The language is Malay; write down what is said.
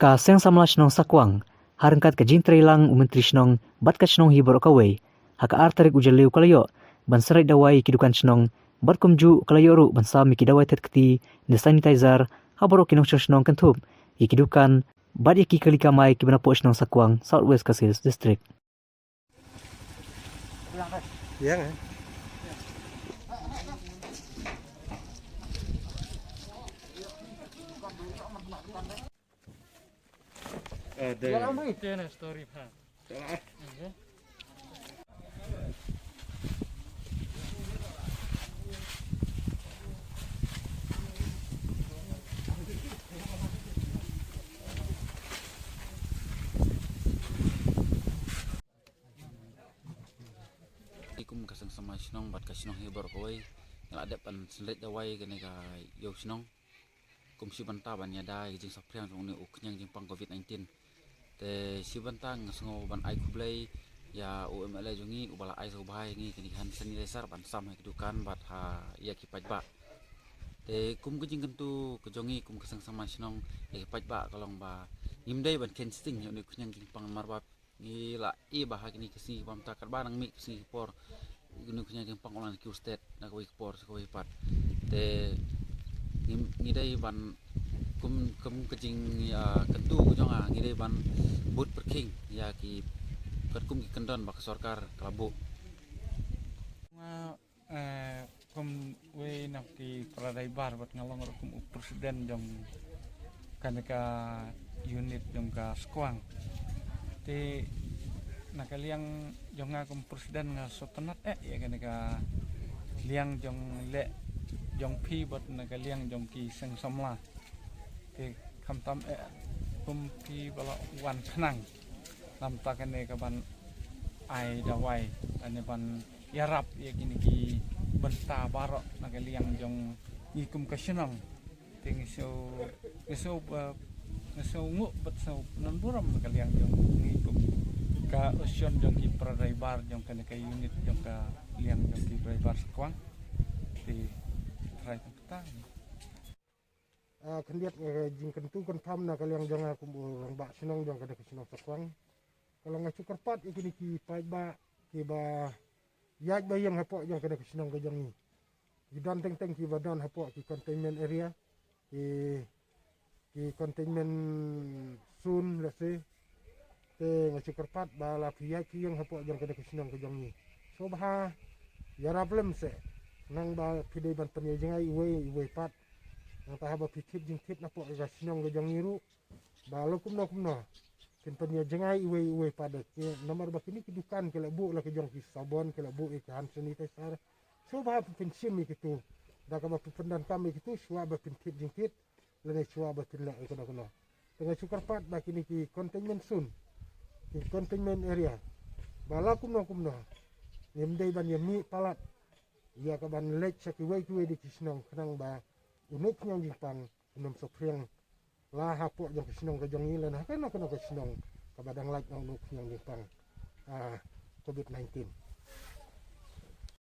Ka seng samla shnong sakwang, harangkat ka jintre lang umentri shnong bat ka shnong hibor kawai, haka artarik ujaliu kalayo, ban serai dawai kidukan shnong, bat kumju kalayo ru ban sami kidawai tetkti, ni sanitizer, haboro kinong shnong kentup, ikidukan, bat iki kalika mai kibanapo shnong sakwang, Southwest Casillas District. Iya kan? Tiene story ha. Ikum kasang sama sinong bat kasinong hibar kawai ngelade pan selit dawai kene ka yo sinong kum si banta ban yada jing sapriang jong ni uknyang jing pang covid-19 te si banta ngasngo ban ai kublai ya UMLA jongi ubala ai so bahai ngi kini han sanitizer ban sam ha kedukan bat ha ya kipat ba te kum kejing kentu kejongi kum kasang sama sinong ya kipat ba kalong ba ngimdai ban kensting yo ni kunyang jing pang marbab gila i bahag ni kasi pam takar barang mi kasi por gunu kunya jeng pangolan ki ustet na ko por ko pat te ngidai ban kum kejing ya kentu jonga ngidai ban but perking ya ki kum ki kendon bak sarkar kelabu Kum we nak ki pradai bar bat ngalong kum presiden jong kaneka unit jong ka skwang te nakaliang jong kum presiden nga sotenat ya kaneka liang jong le jong pi bat nakaliang jong ki seng samla te kamtam kum pi bala wan khnang lam takane ka ban ai dawai ane ban yarap ya kini ki benta barok nakaliang jong ikum kasinang ting so nguk bat so non buram nakaliang jong ngikum ka usyon jong ki pradai bar jong kaneka unit jong ka liang jong ki pradai bar sekwang di trai petang Kendiat jing kentu konfam na kaliang jong aku lang ba sinong jong kada sinong sakwang kalau ngacu kerpat ikini ki pai ba ki ba yaj ba yang hapo jong kada sinong ka jong ni gidan teng ki badan hapo ki containment area ki containment soon lase te ngacu kerpat ba la piyaj ki yang hapo jong kada sinong ka jong ni so bah ya problem se nang ba pidai ban panya jengai iwe pat nang tahaba pitip jing tip napo ga sinong ga jong niru ba lokum no kin panya jengai iwe pada ke nomor ba kini kidukan ke labu la ke jong ki sabon ke labu ke hand sanitizer so ba pensim kitu da ka ba pendan kami kitu suwa ba pitip jing tip le suwa ba tinla ke kono tengah sukar pat ba kini ki containment zone ki containment area ba lokum no nemdai ban yemi palat ya ka ban lek sakiwai kuwe di kisnong kenang ba unuk nyang jipang unom sopriang la hapo jong kisnong ka jong ilan ha kana kisnong ka badang lek nang unuk nyang jipang COVID-19